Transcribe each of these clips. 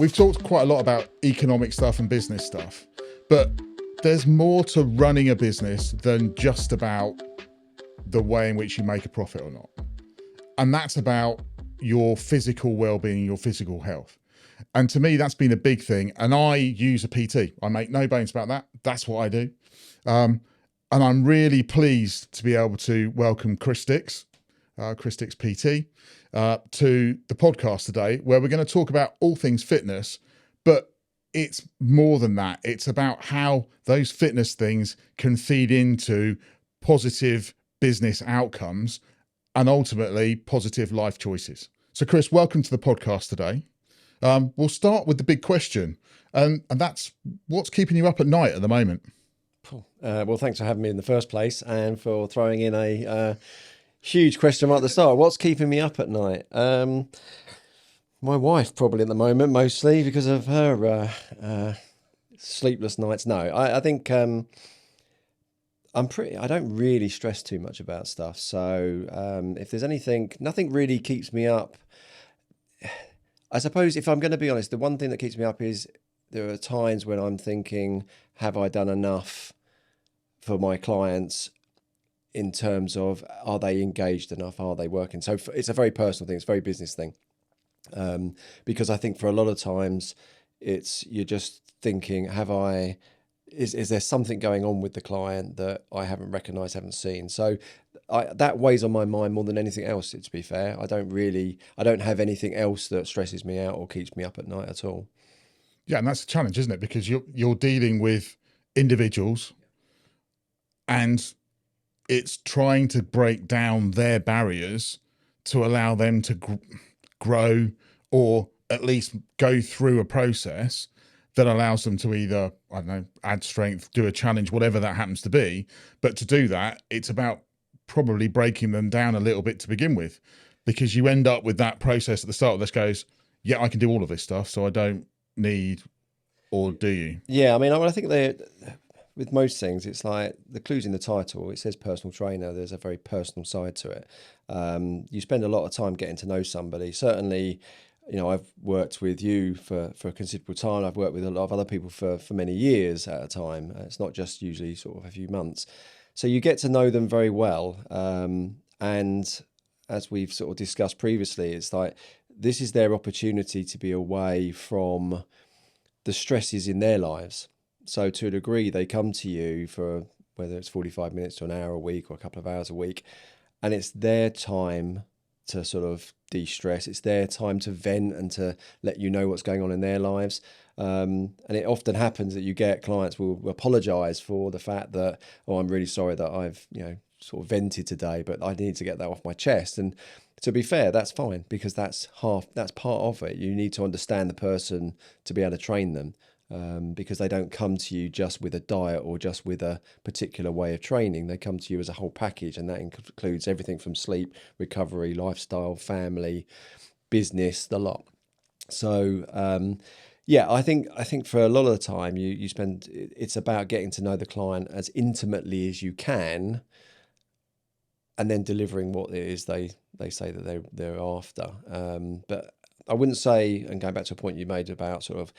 we've talked quite a lot about economic stuff and business stuff, but there's more to running a business than just about the way in which you make a profit or not. And that's about your physical well-being, your physical health. And to me, that's been a big thing. And I use a PT. I make no bones about that. That's what I do. And I'm really pleased to be able to welcome Chris Dix PT, to the podcast today, where we're going to talk about all things fitness, but it's more than that. It's about how those fitness things can feed into positive business outcomes and ultimately positive life choices. So Chris, welcome to the podcast today. We'll start with the big question, and that's what's keeping you up at night at the moment? Well, thanks for having me in the first place and for throwing in a huge question right at the start. What's keeping me up at night? My wife probably at the moment, mostly because of her sleepless nights. No, I think I don't really stress too much about stuff. So if there's nothing really keeps me up. I suppose if I'm going to be honest, the one thing that keeps me up is there are times when I'm thinking, have I done enough for my clients in terms of, are they engaged enough? Are they working? So it's a very personal thing. It's a very business thing. Because I think for a lot of times you're just thinking, is there something going on with the client that I haven't recognized, haven't seen? So that weighs on my mind more than anything else, to be fair. I don't have anything else that stresses me out or keeps me up at night at all. Yeah, and that's a challenge, isn't it? Because you're dealing with individuals and it's trying to break down their barriers to allow them to grow or at least go through a process that allows them to either, I don't know, add strength, do a challenge, whatever that happens to be. But to do that, it's about probably breaking them down a little bit to begin with, because you end up with that process at the start that goes, yeah, I can do all of this stuff, so I don't need, or do you? Yeah, I mean, I think with most things, it's like the clue's in the title. It says personal trainer. There's a very personal side to it. You spend a lot of time getting to know somebody. Certainly, I've worked with you for a considerable time. I've worked with a lot of other people for many years at a time. It's not just usually sort of a few months. So you get to know them very well. And as we've sort of discussed previously, it's like this is their opportunity to be away from the stresses in their lives. So to a degree, they come to you for whether it's 45 minutes to an hour a week or a couple of hours a week, and it's their time to sort of de-stress. It's their time to vent and to let you know what's going on in their lives. And it often happens that you get clients will apologize for the fact that, oh, I'm really sorry that I've, sort of vented today, but I need to get that off my chest. And to be fair, that's fine, because that's part of it. You need to understand the person to be able to train them. Because they don't come to you just with a diet or just with a particular way of training. They come to you as a whole package, and that includes everything from sleep, recovery, lifestyle, family, business, the lot. So, I think for a lot of the time you spend, it's about getting to know the client as intimately as you can, and then delivering what it is they say that they're after. But I wouldn't say, and going back to a point you made about sort of,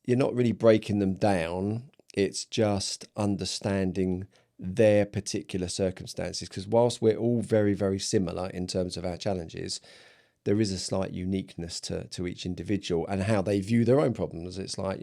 you're not really breaking them down. It's just understanding their particular circumstances. Because whilst we're all very, very similar in terms of our challenges, there is a slight uniqueness to each individual and how they view their own problems. It's like,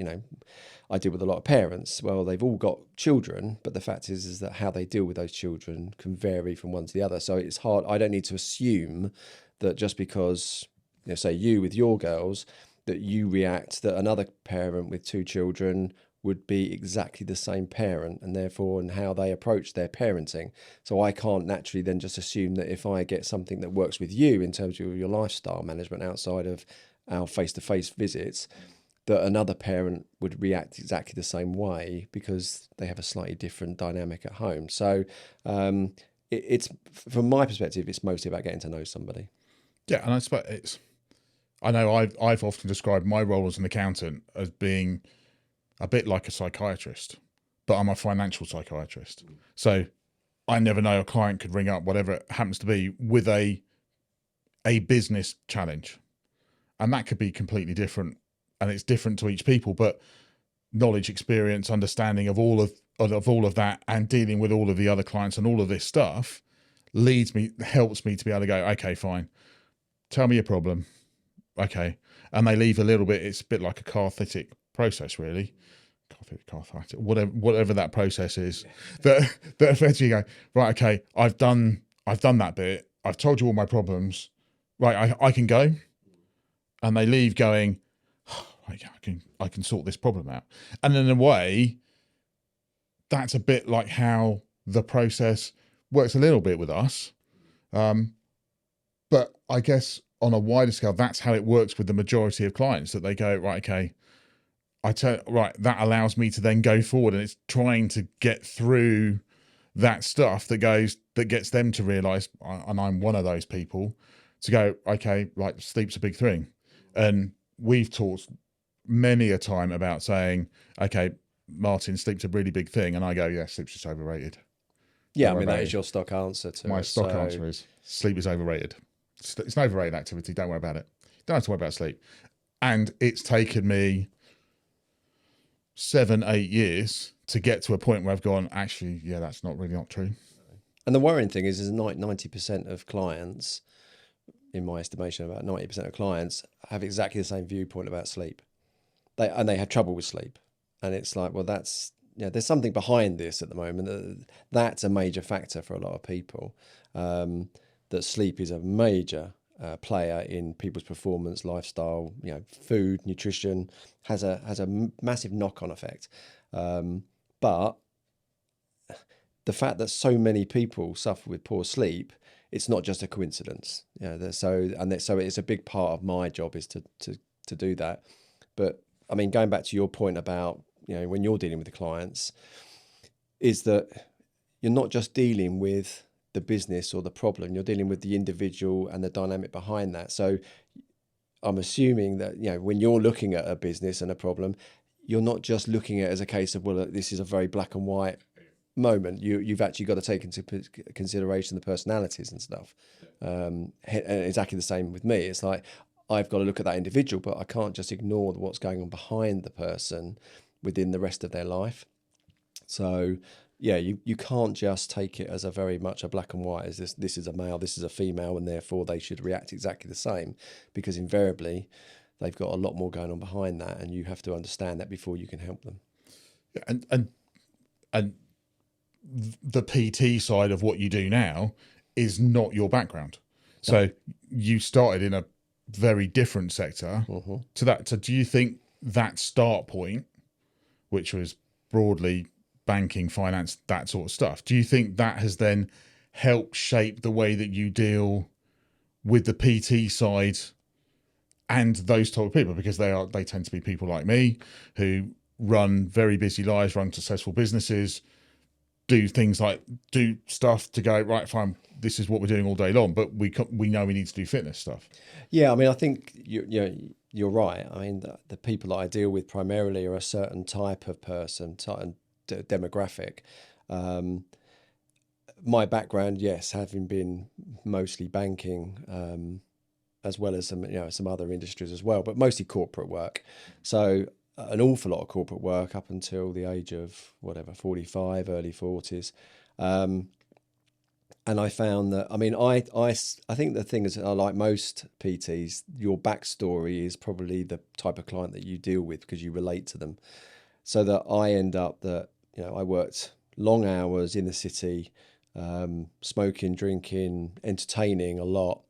I deal with a lot of parents. Well, they've all got children, but the fact is that how they deal with those children can vary from one to the other. So it's hard. I don't need to assume that just because, say you with your girls, that you react that another parent with two children would be exactly the same parent, and therefore and how they approach their parenting. So I can't naturally then just assume that if I get something that works with you in terms of your lifestyle management outside of our face-to-face visits, that another parent would react exactly the same way because they have a slightly different dynamic at home. So it's from my perspective, it's mostly about getting to know somebody. Yeah, and I suppose I know I've often described my role as an accountant as being a bit like a psychiatrist, but I'm a financial psychiatrist. So I never know, a client could ring up, whatever it happens to be, with a business challenge. And that could be completely different and it's different to each people, but knowledge, experience, understanding of all of that, and dealing with all of the other clients and all of this stuff helps me to be able to go, okay, fine, tell me your problem. Okay. And they leave a little bit, it's a bit like a cathartic process, really. Cathartic, whatever that process is, that eventually you go, right, okay, I've done that bit. I've told you all my problems. Right, I can go. And they leave going, oh, I can sort this problem out. And in a way, that's a bit like how the process works a little bit with us. But I guess on a wider scale, that's how it works with the majority of clients, that they go, right, okay, that allows me to then go forward, and it's trying to get through that stuff that gets them to realize, and I'm one of those people, to go, okay, right, sleep's a big thing. And we've talked many a time about saying, okay, Martin, sleep's a really big thing. And I go, yeah, sleep's just overrated. Yeah, I mean, that is your stock answer to my stock answer is sleep is overrated. It's an overrated activity. Don't worry about it. Don't have to worry about sleep. And it's taken me 7-8 years to get to a point where I've gone, actually, yeah, that's not true. And the worrying thing is 90% of clients, in my estimation, about 90% of clients have exactly the same viewpoint about sleep. They have trouble with sleep. And it's like, well, that's, there's something behind this at the moment. That's a major factor for a lot of people, that sleep is a major player in people's performance, lifestyle, food, nutrition, has a massive knock-on effect. But the fact that so many people suffer with poor sleep, it's not just a coincidence. So it's a big part of my job is to do that. But I mean, going back to your point about, when you're dealing with the clients, is that you're not just dealing with the business or the problem, you're dealing with the individual and the dynamic behind that. So I'm assuming that, when you're looking at a business and a problem, you're not just looking at it as a case of, well, this is a very black and white moment. You've actually got to take into consideration the personalities and stuff. And exactly the same with me. It's like, I've got to look at that individual, but I can't just ignore what's going on behind the person within the rest of their life. So yeah, you can't just take it as a very much a black and white, as this is a male, this is a female, and therefore they should react exactly the same, because invariably they've got a lot more going on behind that, and you have to understand that before you can help them. And the PT side of what you do now is not your background. So you started in a very different sector to that. So do you think that start point, which was broadly banking, finance, that sort of stuff, do you think that has then helped shape the way that you deal with the PT side and those type of people? Because they tend to be people like me who run very busy lives, run successful businesses, do stuff to go, right, fine, this is what we're doing all day long, but we know we need to do fitness stuff. Yeah, I mean, I think you're right. I mean, the people that I deal with primarily are a certain type of person, certain demographic. My background, yes, having been mostly banking, as well as some other industries as well, but mostly corporate work. So an awful lot of corporate work up until the age of 45, early 40s. And I found that, I mean, I think the thing is, like most PTs, your backstory is probably the type of client that you deal with because you relate to them. So that I end up that, I worked long hours in the city, smoking, drinking, entertaining a lot,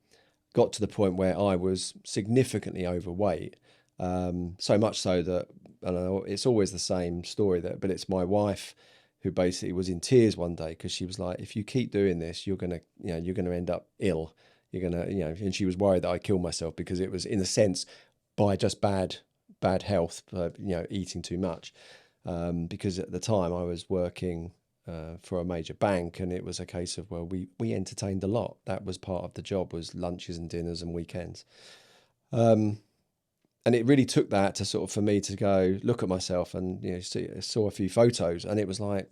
got to the point where I was significantly overweight. So much so that, I don't know, it's always the same story but it's my wife who basically was in tears one day because she was like, if you keep doing this, you're gonna end up ill. You're gonna, and she was worried that I'd kill myself because it was, in a sense, by just bad health, eating too much. Because at the time I was working for a major bank, and it was a case of, well, we entertained a lot. That was part of the job, was lunches and dinners and weekends. And it really took that to sort of, for me to go look at myself and, saw a few photos, and it was like,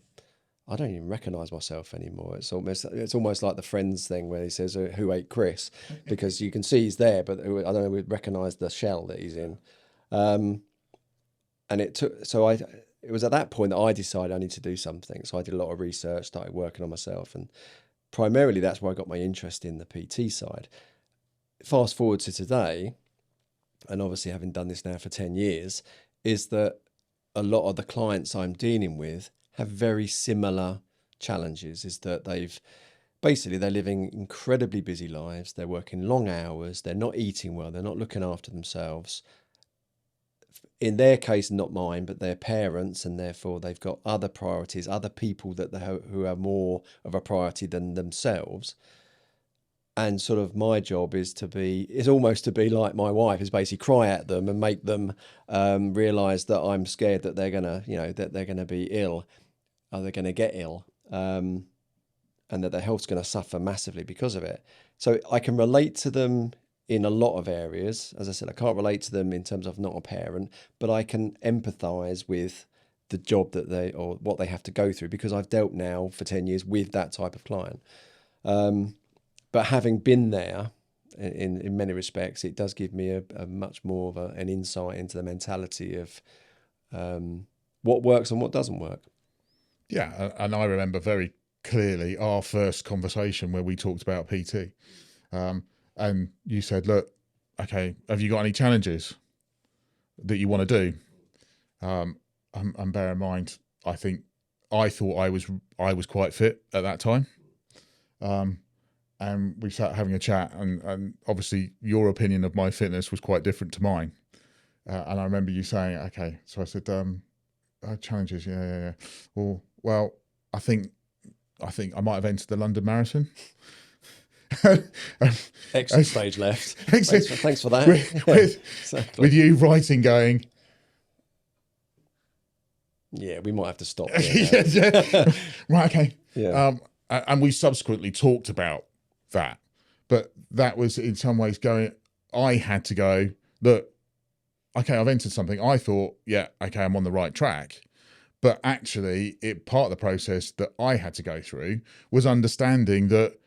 I don't even recognise myself anymore. It's almost like the Friends thing where he says, who ate Chris? Because you can see he's there, but I don't know, we recognise the shell that he's in. And it was at that point that I decided I need to do something. So I did a lot of research, started working on myself, and primarily that's where I got my interest in the PT side. Fast forward to today, and obviously having done this now for 10 years, is that a lot of the clients I'm dealing with have very similar challenges. Is that they're living incredibly busy lives, they're working long hours, they're not eating well, they're not looking after themselves. In their case, not mine, but their parents, and therefore they've got other priorities, other people who are more of a priority than themselves. And sort of my job is almost to be like my wife, is basically cry at them and make them realise that I'm scared that they're gonna be ill, or they're gonna get ill, and that their health's gonna suffer massively because of it. So I can relate to them in a lot of areas. As I said, I can't relate to them in terms of not a parent, but I can empathise with the job or what they have to go through, because I've dealt now for 10 years with that type of client. But having been there in many respects, it does give me a much more of an insight into the mentality of what works and what doesn't work. Yeah, and I remember very clearly our first conversation where we talked about PT. And you said, look, okay, have you got any challenges that you want to do? And bear in mind, I thought I was quite fit at that time. And we sat having a chat, and obviously your opinion of my fitness was quite different to mine. And I remember you saying, okay, so I said, challenges, yeah. Well, I think I might have entered the London Marathon. Exit stage left. Thanks for that. Exactly. With you writing going, yeah, we might have to stop. Yeah. Right, okay. Yeah. And we subsequently talked about that, but that was in some ways I had to go, look, okay, I've entered something. I thought, yeah, okay, I'm on the right track. But actually, part of the process that I had to go through was understanding that,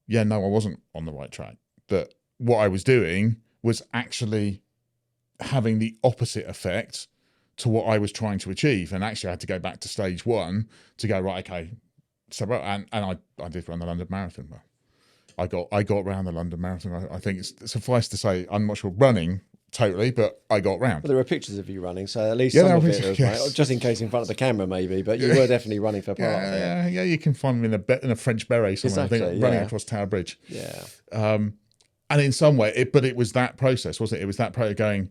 yeah, no, I wasn't on the right track. That what I was doing was actually having the opposite effect to what I was trying to achieve. And actually I had to go back to stage one to go, right, okay. So, and I did run the London Marathon. Well, I got around the London Marathon. I think it's suffice to say, I'm not sure running totally, but I got round. Well, there were pictures of you running, so at least some of it was yes. right, just in case in front of the camera maybe, but you were definitely running for part of it. Yeah, you can find me in a French beret somewhere, exactly, I think, running across Tower Bridge. Yeah. And in some way, but it was that process, wasn't it? It was that process going,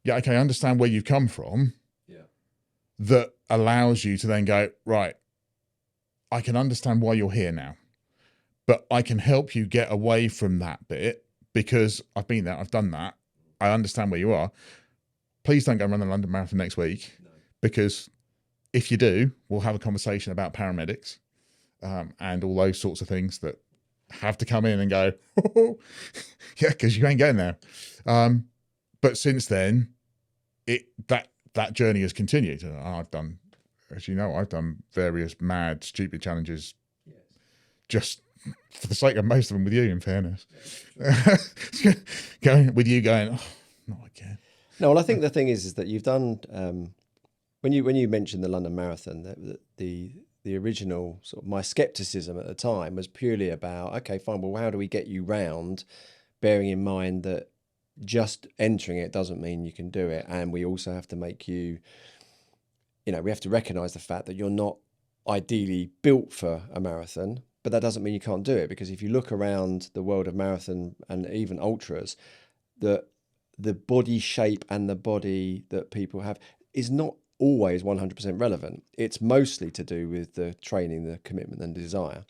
yeah, okay, I understand where you've come from. Yeah. That allows you to then go, right, I can understand why you're here now, but I can help you get away from that bit because I've been there, I've done that. I understand where you are. Please don't go run the London Marathon next week, because if you do, we'll have a conversation about paramedics and all those sorts of things that have to come in and go, yeah, because you ain't getting there. But since then, that journey has continued. I've done, as you know, I've done various mad, stupid challenges, just for the sake of most of them with you, in fairness. Going, oh, not again. No, well, I think the thing is that you've done, when you mentioned the London Marathon, the original sort of my skepticism at the time was purely about, okay, fine, well, how do we get you round, bearing in mind that just entering it doesn't mean you can do it. And we also have to make you, we have to recognise the fact that you're not ideally built for a marathon, but that doesn't mean you can't do it. Because if you look around the world of marathon and even ultras, the body shape and the body that people have is not always 100% relevant. It's mostly to do with the training, the commitment and the desire.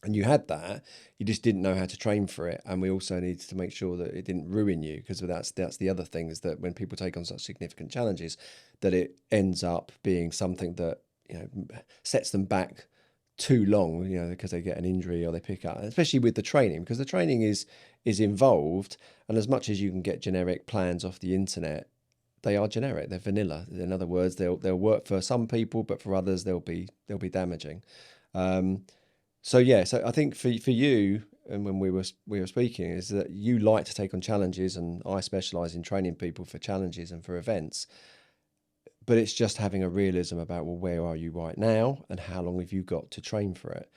And you had that, you just didn't know how to train for it. And we also needed to make sure that it didn't ruin you, because that's the other thing, is that when people take on such significant challenges, that it ends up being something that, sets them back too long, because they get an injury or they pick up, especially with the training, because the training is involved. And as much as you can get generic plans off the internet, they are generic, they're vanilla. In other words, they'll work for some people, but for others they'll be damaging. So I think for you, and when we were speaking, is that you like to take on challenges, and I specialize in training people for challenges and for events. But it's just having a realism about, well, where are you right now and how long have you got to train for it?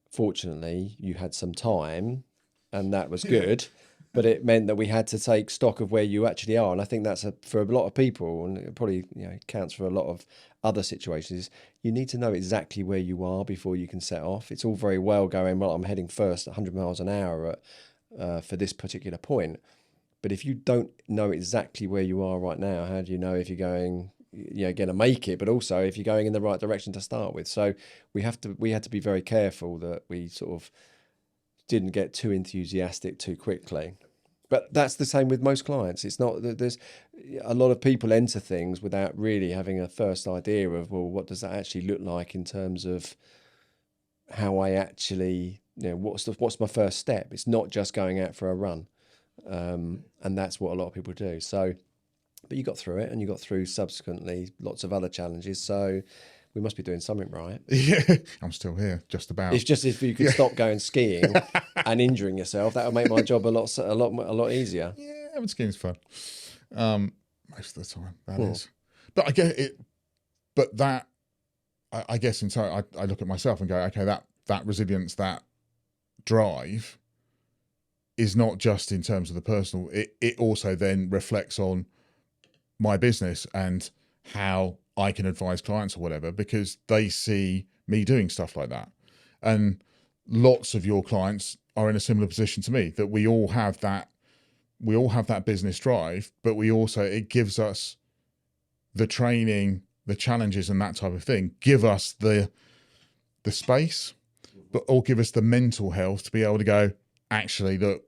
Fortunately, you had some time and that was good, but it meant that we had to take stock of where you actually are. And I think that's for a lot of people, and it probably counts for a lot of other situations, you need to know exactly where you are before you can set off. It's all very well going, well, I'm heading first at 100 miles an hour for this particular point. But if you don't know exactly where you are right now, how do you know if you're going to make it, but also if you're going in the right direction to start with? So we had to be very careful that we sort of didn't get too enthusiastic too quickly. But that's the same with most clients. It's not that there's a lot of people enter things without really having a first idea of, well, what does that actually look like in terms of how I actually, what's my first step? It's not just going out for a run. And that's what a lot of people do. So, but you got through it, and you got through subsequently lots of other challenges. So we must be doing something right. Yeah, I'm still here, just about. It's just if you could stop going skiing and injuring yourself, that would make my job a lot easier. Yeah, having skiing's fun. Most of the time, that is. But I get it. But that, I guess, in time, I look at myself and go, okay, that resilience, that drive, is not just in terms of the personal. It also then reflects on my business and how I can advise clients or whatever, because they see me doing stuff like that. And lots of your clients are in a similar position to me, that we all have that business drive, but it gives us the training, the challenges and that type of thing, give us the space, but or give us the mental health to be able to go, actually, look,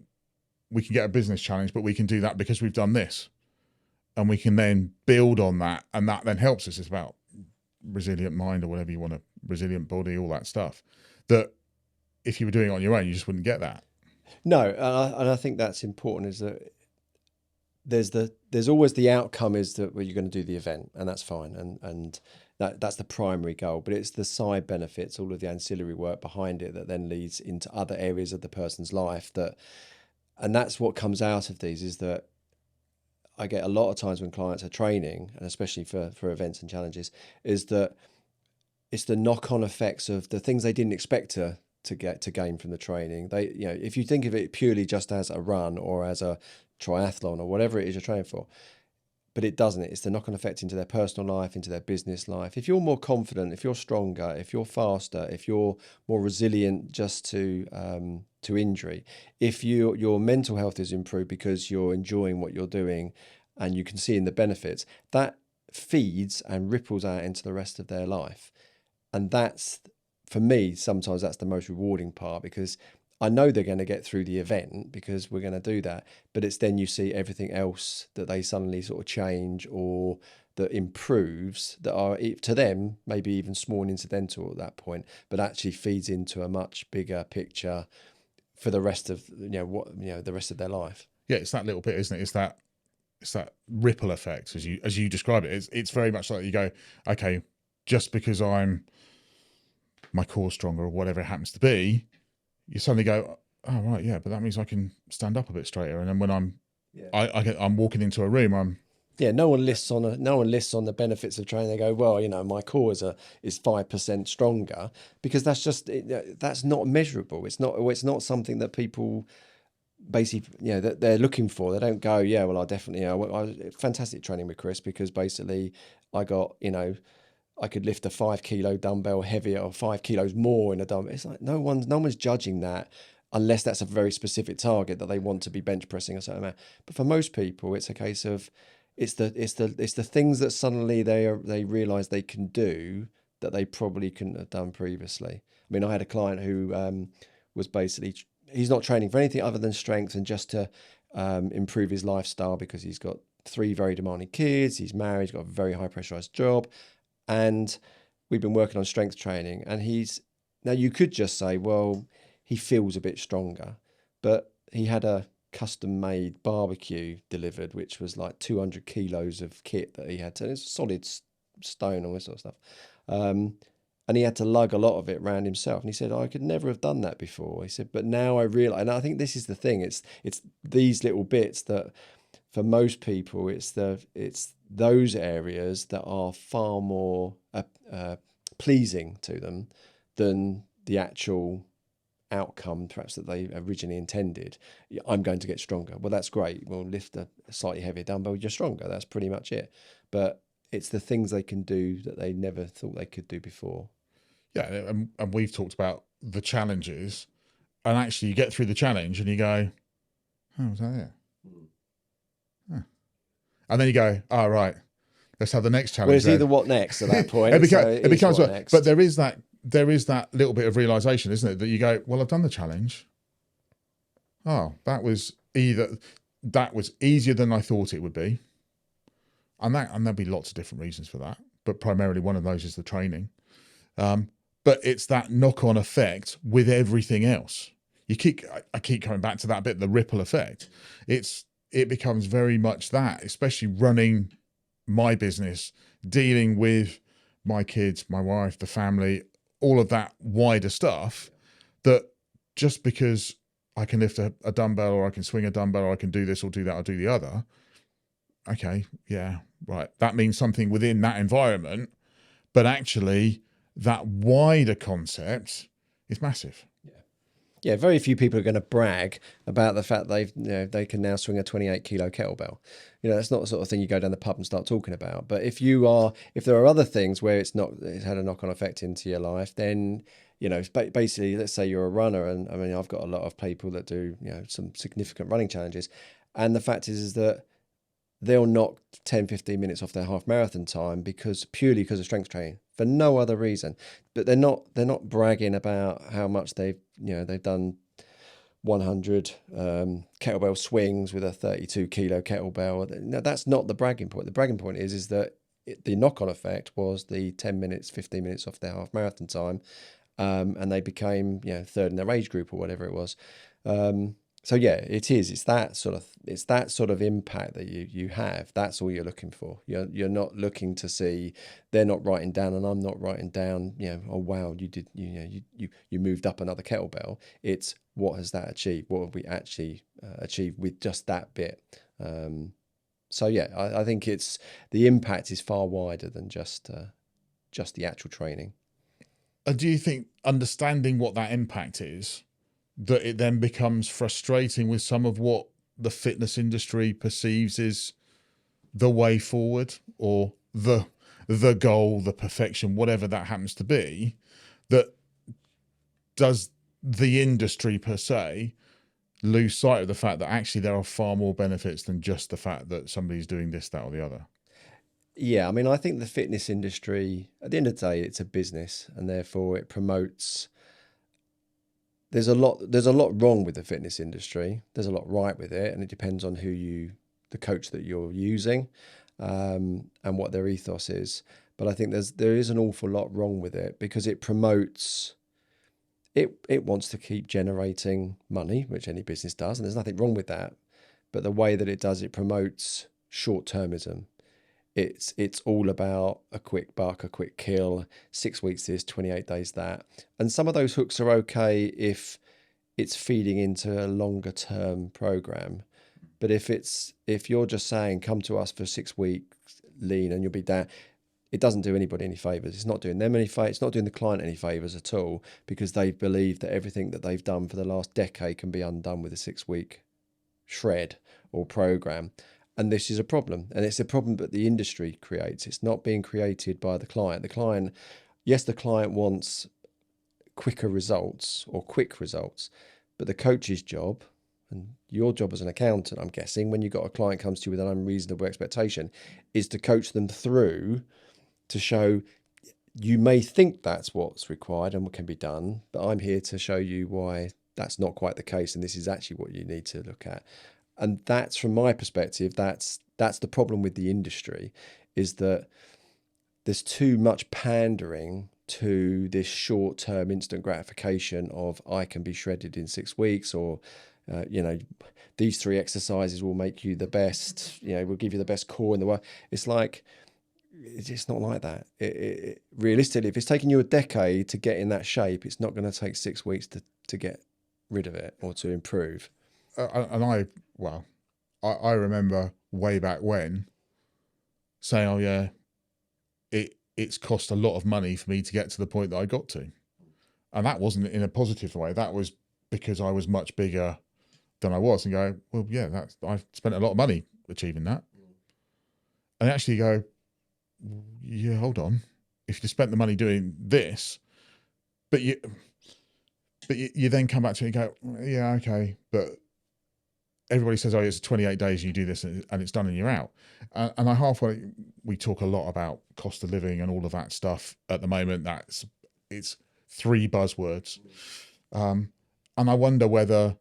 we can get a business challenge, but we can do that because we've done this. And we can then build on that, and that then helps us. It's about resilient mind, or whatever you want, resilient body, all that stuff. That if you were doing it on your own, you just wouldn't get that. No, and I think that's important. Is that there's always the outcome is that you're going to do the event, and that's fine, and that's the primary goal. But it's the side benefits, all of the ancillary work behind it, that then leads into other areas of the person's life. And that's what comes out of these, is that I get a lot of times when clients are training, and especially for events and challenges, is that it's the knock-on effects of the things they didn't expect to gain from the training. They, if you think of it purely just as a run or as a triathlon or whatever it is you're training for, but it doesn't. It's the knock-on effect into their personal life, into their business life. If you're more confident, if you're stronger, if you're faster, if you're more resilient just to injury, if your mental health is improved because you're enjoying what you're doing and you can see in the benefits, that feeds and ripples out into the rest of their life. And that's, for me, sometimes that's the most rewarding part, because I know they're going to get through the event because we're going to do that. But it's then you see everything else that they suddenly sort of change or that improves, that are to them maybe even small and incidental at that point, but actually feeds into a much bigger picture for the rest of the rest of their life. Yeah, it's that little bit, isn't it? It's that ripple effect, as you describe it. It's very much like you go, okay, just because my core's stronger or whatever it happens to be, you suddenly go, oh right, yeah, but that means I can stand up a bit straighter. And then when I'm walking into a room, no one lists on the benefits of training. They go, well, my core is 5% stronger, because that's not measurable. It's not something that people basically, that they're looking for. They don't go, yeah, well, I definitely, I fantastic training with Chris, because basically I got, I could lift a 5 kilo dumbbell heavier or 5 kilos more in a dumbbell. It's like no one's judging that, unless that's a very specific target that they want to be bench pressing a certain amount. But for most people, it's a case of it's the things that suddenly they realize they can do that they probably couldn't have done previously. I mean, I had a client who was basically, he's not training for anything other than strength and just to improve his lifestyle, because he's got 3 very demanding kids, he's married, he's got a very high pressurized job, and we've been working on strength training. And now you could just say, well, he feels a bit stronger, but he had a custom made barbecue delivered, which was like 200 kilos of kit that he had to, it's solid stone, all this sort of stuff. and he had to lug a lot of it around himself. And he said, I could never have done that before. He said, but now I realize, and I think this is the thing. It's these little bits that, for most people, it's those areas that are far more pleasing to them than the actual outcome perhaps that they originally intended. I'm going to get stronger. Well, that's great. We'll lift a slightly heavier dumbbell, you're stronger. That's pretty much it. But it's the things they can do that they never thought they could do before. Yeah, and we've talked about the challenges, and actually you get through the challenge and you go, oh, was that it? Huh. And then you go, oh, right, let's have the next challenge. Well, it's either what next at that point. It becomes what well, next. but there is that little bit of realization, isn't it, that you go, well, I've done the challenge. Oh, that was easier than I thought it would be. And there'll be lots of different reasons for that, but primarily one of those is the training. But it's that knock-on effect with everything else. I keep coming back to that bit, the ripple effect. It becomes very much that, especially running my business, dealing with my kids, my wife, the family, all of that wider stuff, that just because I can lift a dumbbell, or I can swing a dumbbell, or I can do this or do that or do the other. Okay, yeah, right. That means something within that environment, but actually that wider concept is massive. Yeah, very few people are going to brag about the fact they can now swing a 28 kilo kettlebell. That's not the sort of thing you go down the pub and start talking about. But if there are other things where it's had a knock-on effect into your life, then basically, let's say you're a runner, and I mean, I've got a lot of people that do some significant running challenges, and the fact is that they'll knock 10, 15 minutes off their half marathon time purely because of strength training, for no other reason. But they're not bragging about how much they've done 100 kettlebell swings with a 32 kilo kettlebell. No, that's not the bragging point. The bragging point is that the knock-on effect was the 10 minutes, 15 minutes off their half marathon time, and they became third in their age group or whatever it was. So yeah, it is. It's that sort of impact that you have. That's all you're looking for. You're not looking to see, they're not writing down and I'm not writing down. Oh wow, you did. You moved up another kettlebell. It's what has that achieved? What have we actually achieved with just that bit? So yeah, I think it's the impact is far wider than just the actual training. Do you think understanding what that impact is, that it then becomes frustrating with some of what the fitness industry perceives is the way forward, or the goal, the perfection, whatever that happens to be? That does the industry per se lose sight of the fact that actually there are far more benefits than just the fact that somebody's doing this, that, or the other? Yeah, I mean, I think the fitness industry, at the end of the day, it's a business, and therefore it promotes. There's a lot wrong with the fitness industry. There's a lot right with it, and it depends on the coach that you're using, and what their ethos is. But I think there is an awful lot wrong with it, because it promotes. It wants to keep generating money, which any business does, and there's nothing wrong with that. But the way that it does, it promotes short-termism. It's all about a quick buck, a quick kill, 6 weeks this, 28 days that. And some of those hooks are okay if it's feeding into a longer term program. But if you're just saying, come to us for 6 weeks lean and you'll be down, it doesn't do anybody any favors. It's not doing them any favors. It's not doing the client any favors at all, because they believe that everything that they've done for the last decade can be undone with a 6 week shred or program. And this is a problem, and it's a problem that the industry creates. It's not being created by the client. The client wants quicker results or quick results, but the coach's job, and your job as an accountant, I'm guessing, when you've got a client comes to you with an unreasonable expectation, is to coach them through, to show you may think that's what's required and what can be done, but I'm here to show you why that's not quite the case, and this is actually what you need to look at. And that's, from my perspective, that's the problem with the industry, is that there's too much pandering to this short-term instant gratification of, I can be shredded in 6 weeks, or these 3 exercises will make you the best, will give you the best core in the world. It's like, it's not like that. Realistically, if it's taking you a decade to get in that shape, it's not going to take 6 weeks to get rid of it or to improve. And I remember way back when saying, oh yeah, it's cost a lot of money for me to get to the point that I got to. And that wasn't in a positive way. That was because I was much bigger than I was, and go, well, yeah, I've spent a lot of money achieving that. And actually go, yeah, hold on. If you spent the money doing this, but you then come back to it and go, yeah, okay, but everybody says, oh, it's 28 days, you do this and it's done and you're out. And we talk a lot about cost of living and all of that stuff at the moment. It's 3 buzzwords. And I wonder whether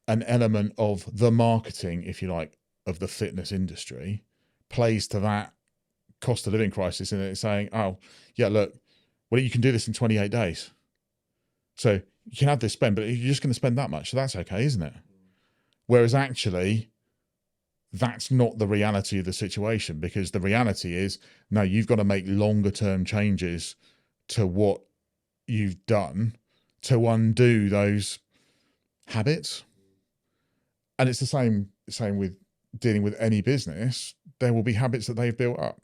an element of the marketing, if you like, of the fitness industry plays to that cost of living crisis, and it's saying, oh yeah, look, well, you can do this in 28 days. So you can have this spend, but you're just going to spend that much. So that's okay, isn't it? Whereas actually, that's not the reality of the situation, because the reality is, no, you've got to make longer term changes to what you've done to undo those habits. And it's the same with dealing with any business. There will be habits that they've built up.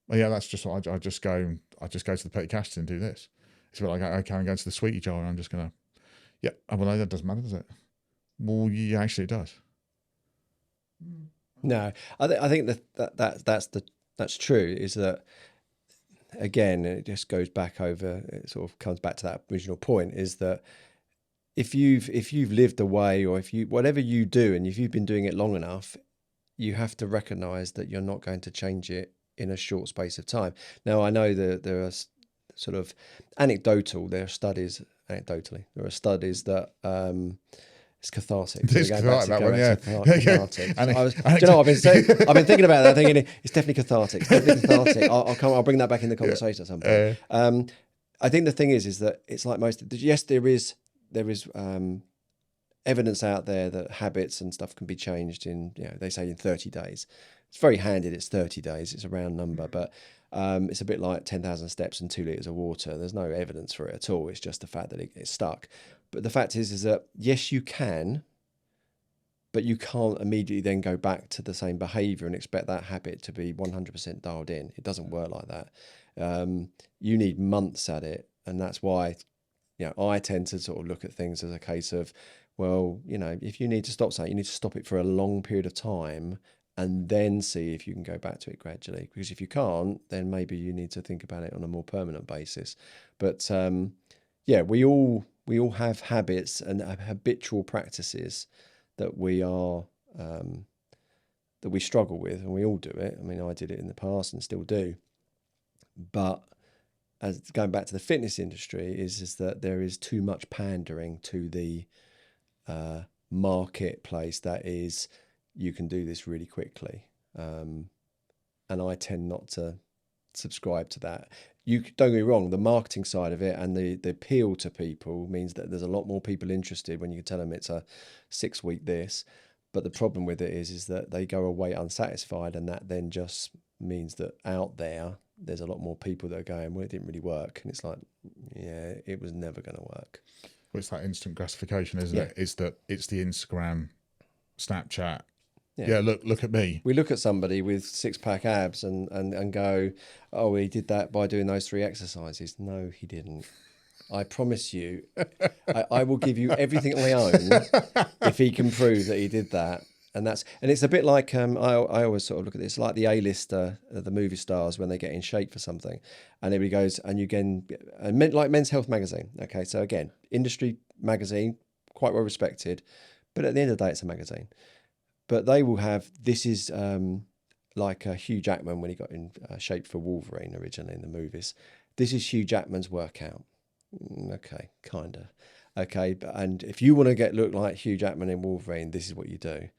Well, yeah, that's just what I just go to the petty cash and do this. It's a bit like, okay, I'm going to the sweetie jar and I'm just going to, yeah, well, that doesn't matter, does it? Well, yeah, actually it does. No, I think that's true. Is that, again, it just goes back over. It sort of comes back to that original point. Is that if you've lived away, or whatever you do, and if you've been doing it long enough, you have to recognise that you're not going to change it in a short space of time. Now, I know that there are sort of there are studies that it's cathartic. It's cathartic, that one, yeah. Cathartic. Do you know what I've been saying? I've been thinking about that, thinking it's definitely cathartic. It's definitely cathartic. I'll bring that back in the conversation at some point. I think the thing is that it's like most. Yes, there is evidence out there that habits and stuff can be changed in, they say in 30 days. It's very handy. It's 30 days. It's a round number, but it's a bit like 10,000 steps and 2 litres of water. There's no evidence for it at all. It's just the fact that it's stuck. But the fact is that yes, you can, but you can't immediately then go back to the same behaviour and expect that habit to be 100% dialed in. It doesn't work like that. You need months at it, and that's why, I tend to sort of look at things as a case of, well, if you need to stop something, you need to stop it for a long period of time, and then see if you can go back to it gradually. Because if you can't, then maybe you need to think about it on a more permanent basis. But we all have habits and habitual practices that we struggle with, and we all do it. I mean, I did it in the past and still do. But as going back to the fitness industry, is that there is too much pandering to the marketplace that is, you can do this really quickly. And I tend not to subscribe to that. You don't get me wrong, the marketing side of it and the appeal to people means that there's a lot more people interested when you can tell them it's a 6-week this. But the problem with it is that they go away unsatisfied, and that then just means that out there's a lot more people that are going, well, it didn't really work. And it's like, yeah, it was never going to work. Well, it's that instant gratification, isn't it? It's the Instagram, Snapchat. Yeah, look at me. We look at somebody with 6-pack abs and go, oh, he did that by doing those 3 exercises. No, he didn't. I promise you, I will give you everything I own if he can prove that he did that. And it's a bit like, I always sort of look at this like the A-lister, the movie stars, when they get in shape for something, and everybody goes, and you can, like Men's Health magazine. Okay, so again, industry magazine, quite well respected, but at the end of the day, it's a magazine. But they will have, this is like Hugh Jackman when he got in shape for Wolverine originally in the movies. This is Hugh Jackman's workout. Okay, kind of. Okay, and if you want to look like Hugh Jackman in Wolverine, this is what you do.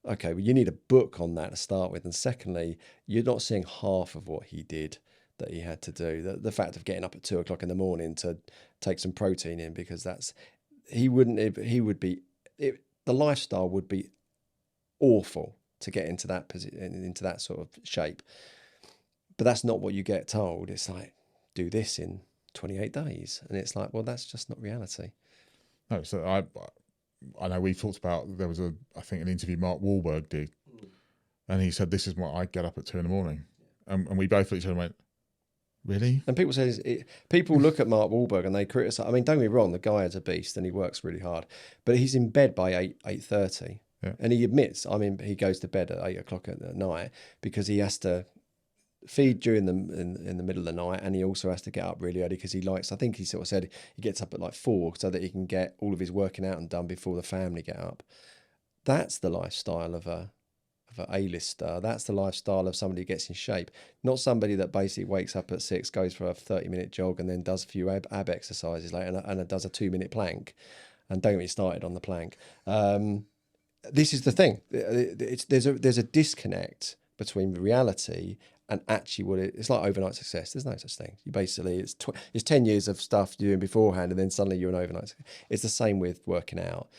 Okay, well, you need a book on that to start with. And secondly, you're not seeing half of what he did that he had to do. The fact of getting up at 2:00 in the morning to take some protein in, because the lifestyle would be awful to get into that position, into that sort of shape. But that's not what you get told. It's like, do this in 28 days. And it's like, well, that's just not reality. No, so I know we talked about, there was I think an interview Mark Wahlberg did, and he said, this is what I get up at 2 a.m. And we both looked at each other and went, really? And people say, people look at Mark Wahlberg and they criticize. I mean, don't get me wrong, the guy is a beast and he works really hard, but he's in bed by 8:30. Yeah. And he admits, I mean, he goes to bed at 8 o'clock at night because he has to feed during in the middle of the night, and he also has to get up really early because he likes, I think he sort of said he gets up at like 4 so that he can get all of his working out and done before the family get up. That's the lifestyle of a A-lister. That's the lifestyle of somebody who gets in shape, not somebody that basically wakes up at 6, goes for a 30-minute jog and then does a few ab exercises later and does a 2-minute plank. And don't get me started on the plank. This is the thing. There's a disconnect between reality and actually what it's like overnight success. There's no such thing. You basically, it's 10 years of stuff you're doing beforehand and then suddenly you're an overnight success. It's the same with working out.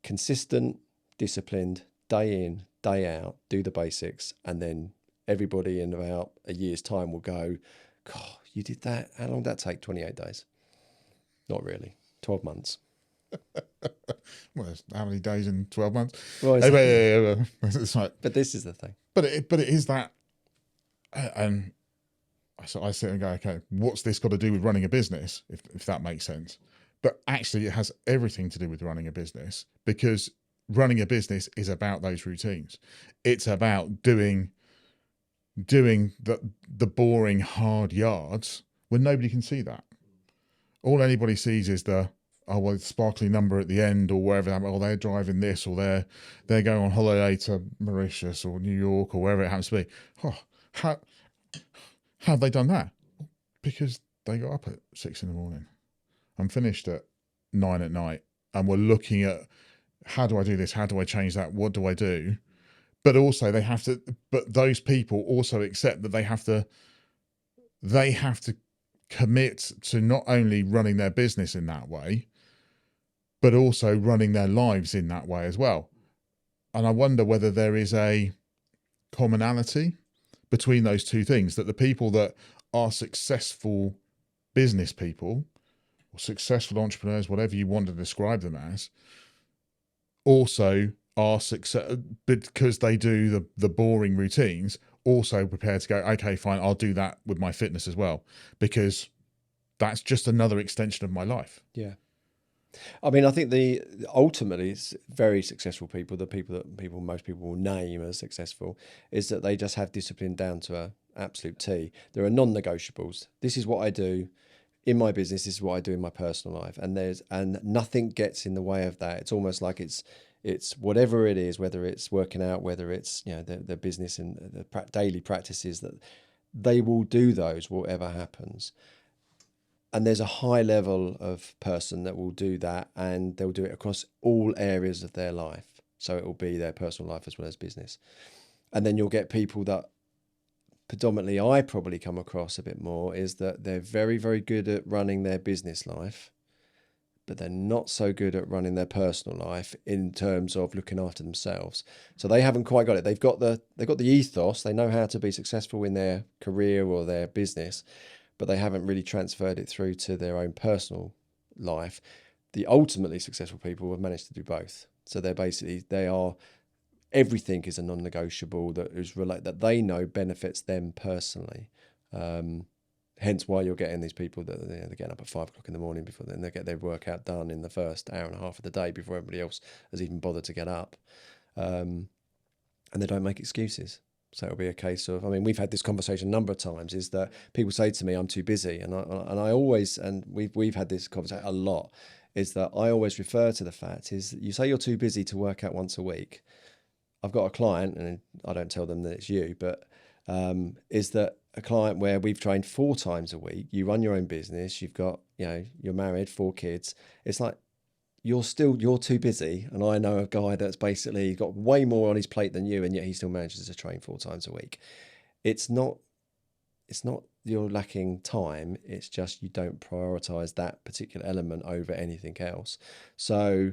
Consistent, disciplined, day in, day out, do the basics, and then everybody in about a year's time will go, God, you did that? How long did that take? 28 days? Not really. 12 months. Well, how many days in 12 months? Well, It's like, but this is the thing. but it is that, and so I sit and go, okay, what's this got to do with running a business, if that makes sense? But actually it has everything to do with running a business, because running a business is about those routines. It's about doing the boring hard yards when nobody can see that. All anybody sees is the sparkly number at the end, or wherever, or they're driving this, or they're going on holiday to Mauritius or New York or wherever it happens to be. Oh, how have they done that? Because they got up at 6 a.m. and finished at 9 at night, and we're looking at, how do I do this? How do I change that? What do I do? But also but those people also accept that they have to commit to not only running their business in that way, but also running their lives in that way as well. And I wonder whether there is a commonality between those two things, that the people that are successful business people or successful entrepreneurs, whatever you want to describe them as, also are success because they do the boring routines, also prepared to go, okay, fine, I'll do that with my fitness as well, because that's just another extension of my life. Yeah. I mean, I think ultimately it's very successful people, the people that most people will name as successful, is that they just have discipline down to an absolute T. There are non-negotiables. This is what I do in my business. This is what I do in my personal life, and nothing gets in the way of that. It's almost like it's whatever it is, whether it's working out, whether it's their business and the daily practices, that they will do those whatever happens. And there's a high level of person that will do that, and they'll do it across all areas of their life. So it will be their personal life as well as business. And then you'll get people that predominantly I probably come across a bit more, is that they're very, very good at running their business life, but they're not so good at running their personal life in terms of looking after themselves. So they haven't quite got it. They've got the ethos. They know how to be successful in their career or their business, but they haven't really transferred it through to their own personal life. The ultimately successful people have managed to do both. So everything is a non-negotiable that they know benefits them personally. Hence why you're getting these people that they're getting up at 5 o'clock in the morning before then they get their workout done in the first hour and a half of the day before everybody else has even bothered to get up. And they don't make excuses. So it'll be a case of, I mean, we've had this conversation a number of times, is that people say to me, I'm too busy. And I always, and we've had this conversation a lot, is that I always refer to the fact is that you say you're too busy to work out once a week. I've got a client, and I don't tell them that it's you, but is that a client where we've trained 4 times a week. You run your own business. You've got, you're married, 4 kids. It's like, you're too busy. And I know a guy that's basically got way more on his plate than you, and yet he still manages to train 4 times a week. It's not you're lacking time. It's just you don't prioritize that particular element over anything else. So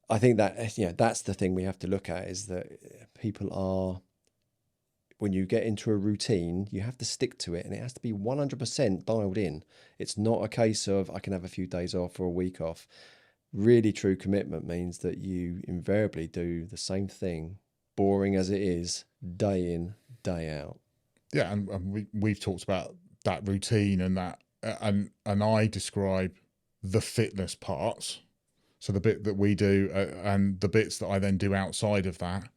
I think that, that's the thing we have to look at, is that people are when you get into a routine, you have to stick to it, and it has to be 100% dialed in. It's not a case of I can have a few days off or a week off. Really true commitment means that you invariably do the same thing, boring as it is, day in, day out. Yeah, and we've talked about that routine and that, and I describe the fitness parts, so the bit that we do and the bits that I then do outside of that,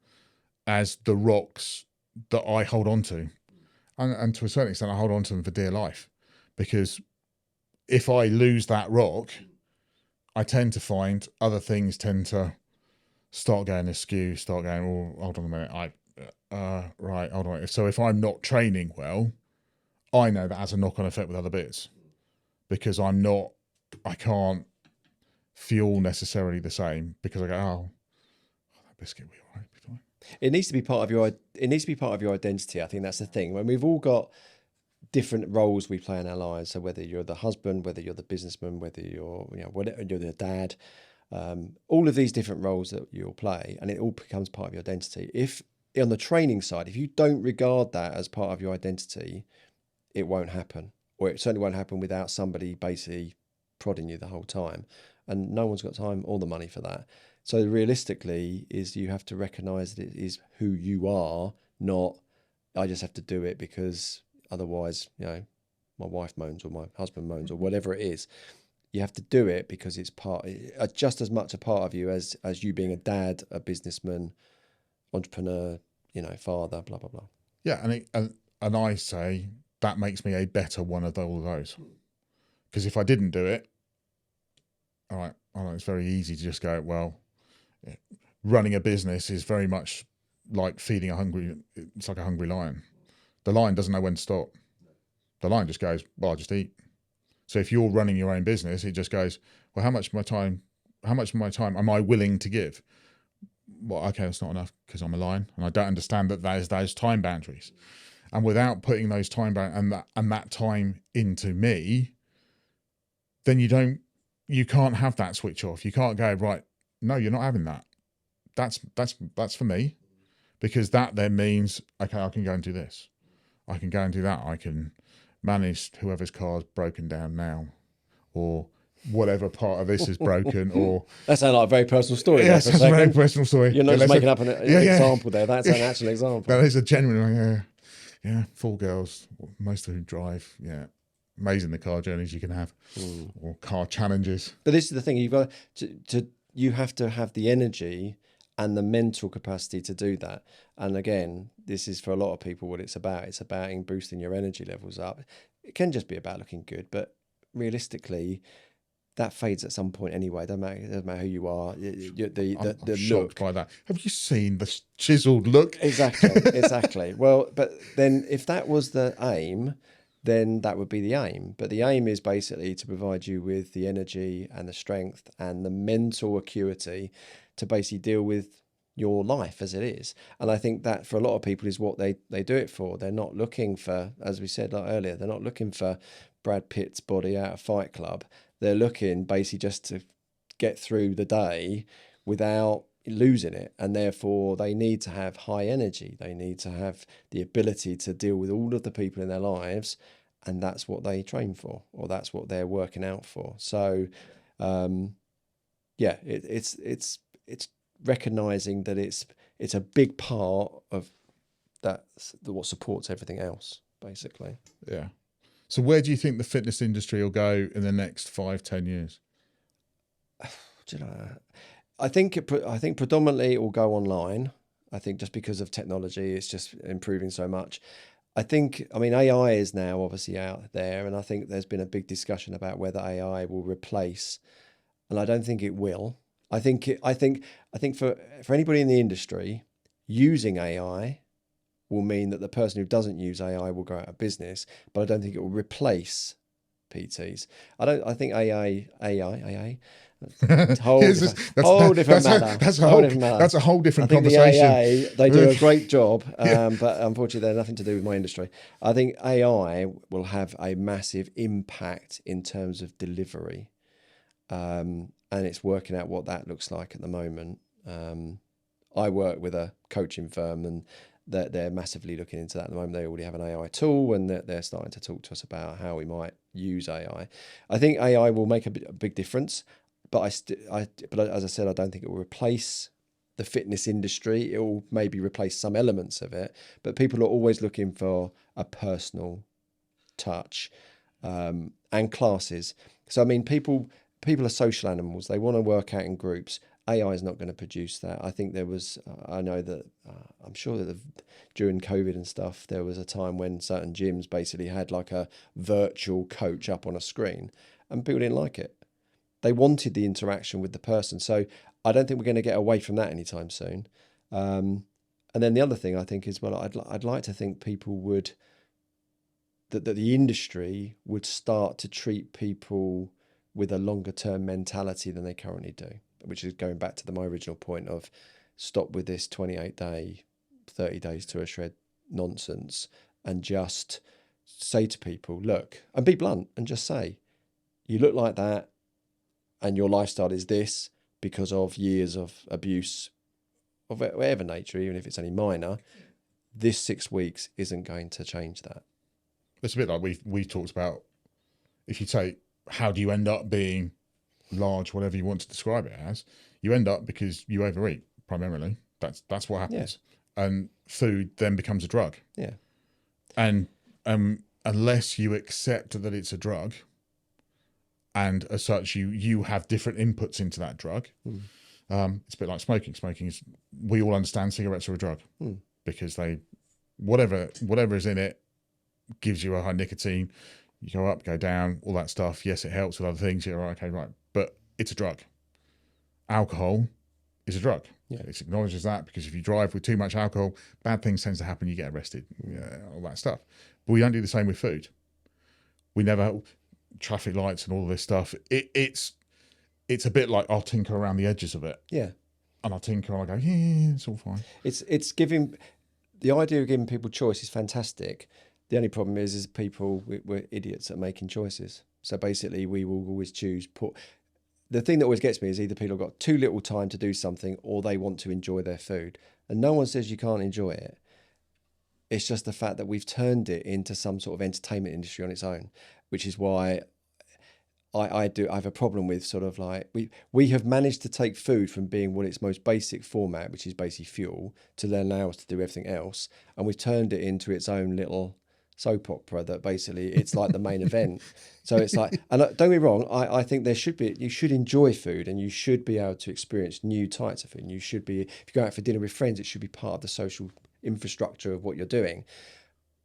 as the rocks that I hold on to, and to a certain extent I hold on to them for dear life, because if I lose that rock, I tend to find other things tend to start going askew, start going, oh, hold on a minute, right, hold on. So if I'm not training well, I know that has a knock-on effect with other bits, because I can't feel necessarily the same, because I go, oh, that biscuit will be all right, be fine. It needs to be part of your identity. I think that's the thing. When we've all got different roles we play in our lives, so whether you're the husband, whether you're the businessman, whether you're whatever, you're the dad, all of these different roles that you'll play, and it all becomes part of your identity. If on the training side, if you don't regard that as part of your identity, it won't happen, or it certainly won't happen without somebody basically prodding you the whole time, and no one's got time or the money for that. So realistically, is you have to recognize that it is who you are, not I just have to do it because otherwise, my wife moans or my husband moans or whatever it is. You have to do it because it's just as much a part of you as you being a dad, a businessman, entrepreneur, father, blah blah blah. Yeah, and I say that makes me a better one of all of those, because if I didn't do it, all right, it's very easy to just go, well, running a business is very much like feeding it's like a hungry lion. The lion doesn't know when to stop. The lion just goes, well, I'll just eat. So if you're running your own business, it just goes, well, how much of my time am I willing to give? Well, okay, that's not enough, because I'm a lion and I don't understand that there's those time boundaries. And without putting those time boundaries and that time into me, then you can't have that switch off. You can't go, right, no, you're not having that. That's for me, because that then means, okay, I can go and do this. I can go and do that. I can manage whoever's car's broken down now, or whatever part of this is broken, or that sounds like a very personal story. Yes, that's a very personal story. You're not just making up an example there. That's an actual example. That is a genuine, yeah. 4 girls, most of whom drive. Yeah, amazing the car journeys you can have, or car challenges. But this is the thing: you've got you have to have the energy and the mental capacity to do that. And again, this is for a lot of people what it's about. It's about boosting your energy levels up. It can just be about looking good, but realistically, that fades at some point anyway. It doesn't matter who you are. I'm shocked by that. Have you seen the chiseled look? Exactly. Well, but then if that was the aim, then that would be the aim. But the aim is basically to provide you with the energy and the strength and the mental acuity to basically deal with your life as it is. And I think that for a lot of people is what they do it for. They're not looking for, as we said earlier, they're not looking for Brad Pitt's body out of Fight Club. They're looking basically just to get through the day without losing it. And therefore they need to have high energy. They need to have the ability to deal with all of the people in their lives. And that's what they train for, or that's what they're working out for. So, it's recognizing that it's a big part of that, what supports everything else, basically. Yeah. So where do you think the fitness industry will go in the next 5-10 years? I think predominantly it will go online. I think just because of technology, it's just improving so much. AI is now obviously out there, and I think there's been a big discussion about whether AI will replace, and I don't think it will. I think for anybody in the industry, using AI will mean that the person who doesn't use AI will go out of business, but I don't think it will replace PTs. I think AI. That's a whole different matter. That's a whole different conversation. The AI, they do a great job, but unfortunately, they're nothing to do with my industry. I think AI will have a massive impact in terms of delivery, and it's working out what that looks like at the moment. I work with a coaching firm, and they're massively looking into that at the moment. They already have an AI tool, and they're starting to talk to us about how we might use AI. I think AI will make a big difference, but but as I said, I don't think it will replace the fitness industry. It will maybe replace some elements of it, but people are always looking for a personal touch, and classes. So I mean, people are social animals. They want to work out in groups. AI is not going to produce that. I think there was, I know that, I'm sure that during COVID and stuff, there was a time when certain gyms basically had like a virtual coach up on a screen, and people didn't like it. They wanted the interaction with the person. So I don't think we're going to get away from that anytime soon. And then the other thing I think is, well, I'd like to think people would, that the industry would start to treat people with a longer term mentality than they currently do, which is going back to my original point of stop with this 28-day, 30 days to a shred nonsense, and just say to people, look, and be blunt and just say, you look like that and your lifestyle is this because of years of abuse of whatever nature, even if it's only minor. This 6 weeks isn't going to change that. It's a bit like we talked about, if you take, how do you end up being large, whatever you want to describe it as, you end up because you overeat primarily. That's what happens. Yeah. And food then becomes a drug. Yeah. And unless you accept that it's a drug, and as such you have different inputs into that drug, it's a bit like smoking. Smoking is, we all understand cigarettes are a drug, because they, whatever is in it gives you a high nicotine. You go up, go down, all that stuff. Yes, it helps with other things. You're right, okay, right. But it's a drug. Alcohol is a drug. Yeah. It acknowledges that, because if you drive with too much alcohol, bad things tend to happen. You get arrested, all that stuff. But we don't do the same with food. We never, traffic lights and all this stuff. It's a bit like, I'll tinker around the edges of it. Yeah. And I'll tinker and I'll go, yeah, it's all fine. It's giving, the idea of giving people choice is fantastic. The only problem is people, we're idiots at making choices. So basically we will always choose, the thing that always gets me is either people have got too little time to do something, or they want to enjoy their food. And no one says you can't enjoy it. It's just the fact that we've turned it into some sort of entertainment industry on its own, which is why I have a problem with sort of like, we have managed to take food from being what its most basic format, which is basically fuel, to then allow us to do everything else. And we've turned it into its own little soap opera that basically it's like the main event. So it's like, and don't get me wrong, I think you should enjoy food, and you should be able to experience new types of food. And you should be, if you go out for dinner with friends, it should be part of the social infrastructure of what you're doing.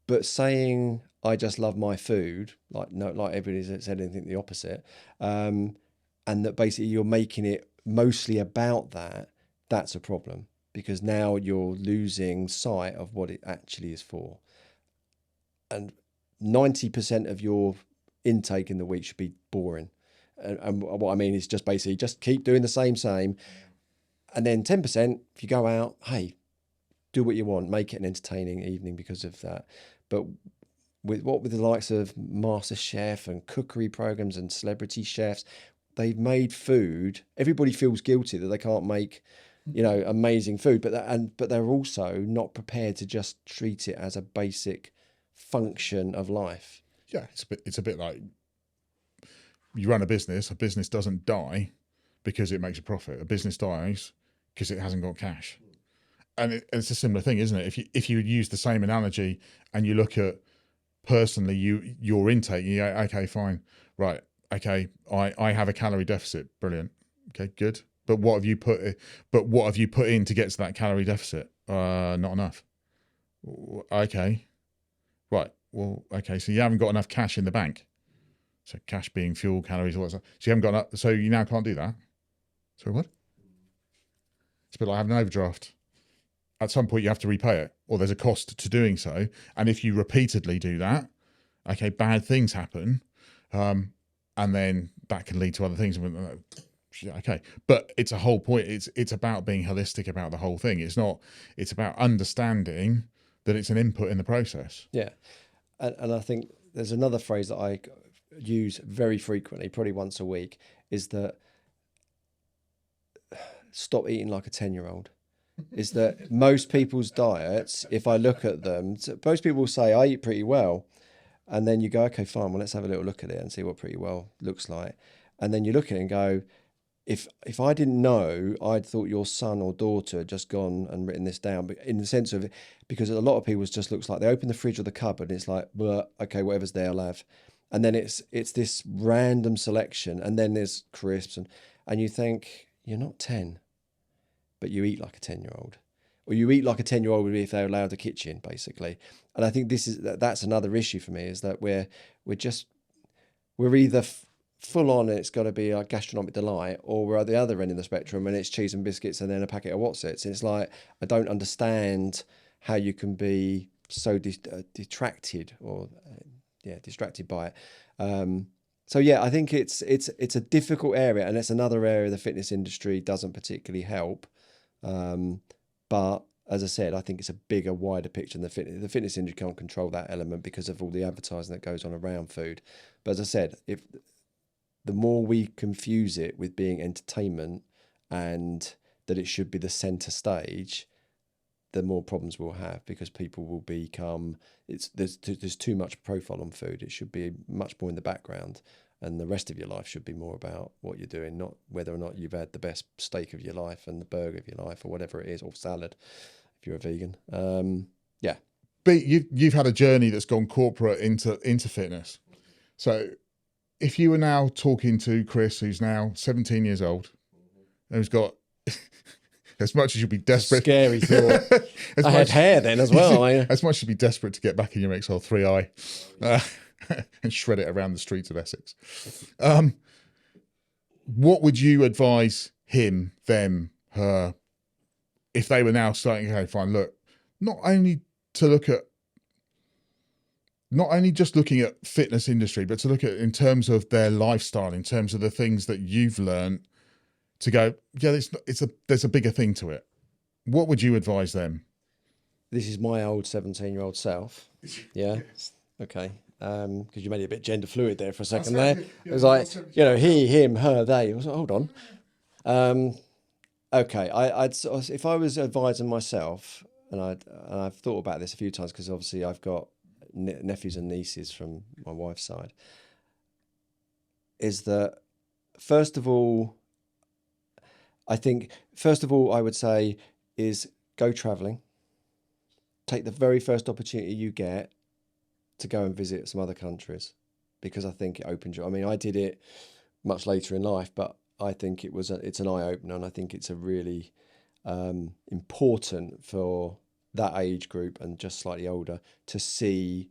But saying I just love my food, like everybody's said anything the opposite, and that basically you're making it mostly about that, that's a problem, because now you're losing sight of what it actually is for. And 90% of your intake in the week should be boring. And what I mean is just basically just keep doing the same. And then 10%, if you go out, hey, do what you want, make it an entertaining evening because of that. But with the likes of MasterChef and cookery programs and celebrity chefs, they've made food. Everybody feels guilty that they can't make, amazing food, but they're also not prepared to just treat it as a basic function of life. Yeah, it's a bit like, you run a business doesn't die because it makes a profit. A business dies because it hasn't got cash. And it's a similar thing, isn't it? If you use the same analogy and you look at personally your intake, you go, okay, fine, right, okay, I have a calorie deficit, brilliant, okay, good. But what have you put in to get to that calorie deficit? Not enough. Okay, right. Well, okay, so you haven't got enough cash in the bank. So cash being fuel, calories, all that stuff. So you haven't got enough. So you now can't do that. Sorry, what? It's a bit like having an overdraft. At some point you have to repay it, or there's a cost to doing so. And if you repeatedly do that, okay, bad things happen. And then that can lead to other things. Okay. But it's a whole point. It's about being holistic about the whole thing. It's about understanding that it's an input in the process. Yeah. And I think there's another phrase that I use very frequently, probably once a week, is that stop eating like a 10-year-old. is that most people's diets, if I look at them, most people say I eat pretty well. And then you go, okay, fine, well, let's have a little look at it and see what pretty well looks like. And then you look at it and go, if I didn't know, I'd thought your son or daughter had just gone and written this down. But in the sense of, because a lot of people just looks like they open the fridge or the cupboard and it's like, well, okay, whatever's there, I'll have. And then it's this random selection. And then there's crisps. And you think, you're not 10, but you eat like a 10-year-old. Or you eat like a 10-year-old would be if they're allowed the kitchen, basically. And I think that's another issue for me, is that we're either full on and it's got to be a gastronomic delight, or we're at the other end of the spectrum and it's cheese and biscuits and then a packet of Wotsits. And it's like, I don't understand how you can be so distracted by it. So yeah, I think it's a difficult area, and it's another area the fitness industry doesn't particularly help. But as I said, I think it's a bigger, wider picture than the fitness industry can't control that element because of all the advertising that goes on around food. But as I said, if the more we confuse it with being entertainment and that it should be the center stage, the more problems we'll have, because people will become, there's too much profile on food. It should be much more in the background, and the rest of your life should be more about what you're doing, not whether or not you've had the best steak of your life and the burger of your life or whatever it is, or salad if you're a vegan. Yeah. But you've had a journey that's gone corporate into fitness. So if you were now talking to Chris, who's now 17 years old, and who's got, as much as you'd be desperate. Scary thought. I had hair then as well. As much as you'd be desperate to get back in your XL3i and shred it around the streets of Essex. What would you advise him, them, her, if they were now starting, okay, fine, look, not only just looking at fitness industry, but to look at in terms of their lifestyle, in terms of the things that you've learned, to go, yeah, there's a bigger thing to it. What would you advise them? This is my old 17-year-old self. Yeah. Yes. Okay. Because you made it a bit gender fluid there for a second there. It was like, he, him, her, they. I was like, hold on. Okay. If I was advising myself, and I've thought about this a few times, because obviously I've got nephews and nieces from my wife's side, is that first of all, I would say is go traveling. Take the very first opportunity you get to go and visit some other countries, because I think it opens you. I mean, I did it much later in life, but I think it's an eye opener, and I think it's a really important for that age group and just slightly older to see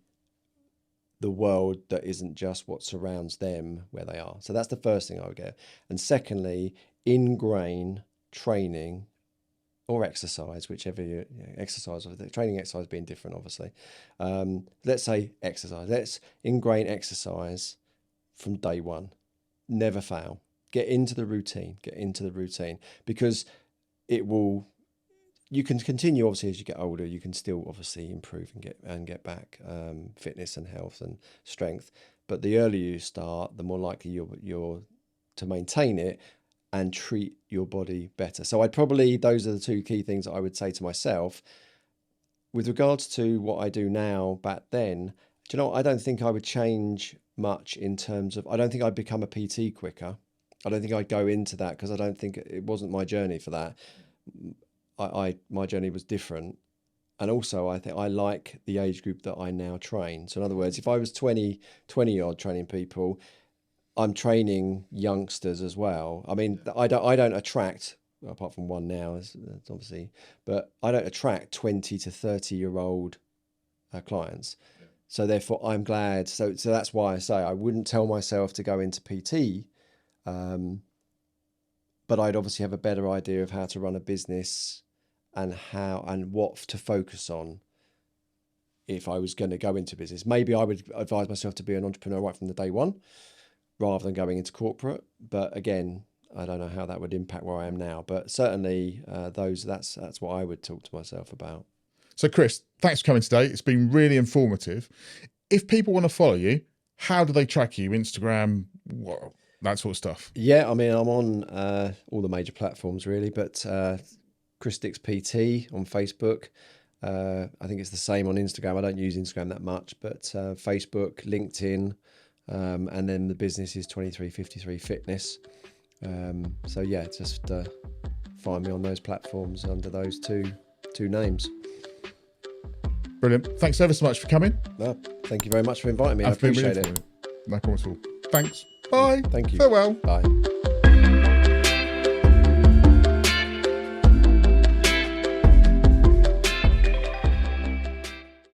the world that isn't just what surrounds them where they are. So that's the first thing I would get. And secondly, ingrain training or exercise, whichever exercise, or the training exercise being different, obviously. Let's say exercise. Let's ingrain exercise from day one. Never fail. Get into the routine. Because it will. You can continue, obviously, as you get older. You can still obviously improve and get back fitness and health and strength. But the earlier you start, the more likely you're to maintain it and treat your body better. So those are the two key things that I would say to myself. With regards to what I do now, back then, I don't think I would change much in terms of, I don't think I'd become a PT quicker. I don't think I'd go into that, because I don't think it wasn't my journey for that. My journey was different. And also, I think I like the age group that I now train. So in other words, if I was 20 odd training people, I'm training youngsters as well. I mean, I don't attract, apart from one now, obviously, but I don't attract 20 to 30-year-old clients. Yeah. So therefore, I'm glad. So that's why I say I wouldn't tell myself to go into PT, but I'd obviously have a better idea of how to run a business and what to focus on if I was going to go into business. Maybe I would advise myself to be an entrepreneur right from the day one, rather than going into corporate. But again, I don't know how that would impact where I am now. But certainly that's what I would talk to myself about. So Chris, thanks for coming today. It's been really informative. If people want to follow you, how do they track you? Instagram, that sort of stuff? Yeah, I mean, I'm on all the major platforms really, but Christix PT on Facebook. I think it's the same on Instagram. I don't use Instagram that much, but Facebook, LinkedIn, and then the business is 2353 Fitness. So yeah, just find me on those platforms under those two names. Brilliant. Thanks ever so much for coming. No, thank you very much for inviting me. I I've been appreciate really it. No problem at all. Thanks. Bye. Thank you. Farewell. Bye.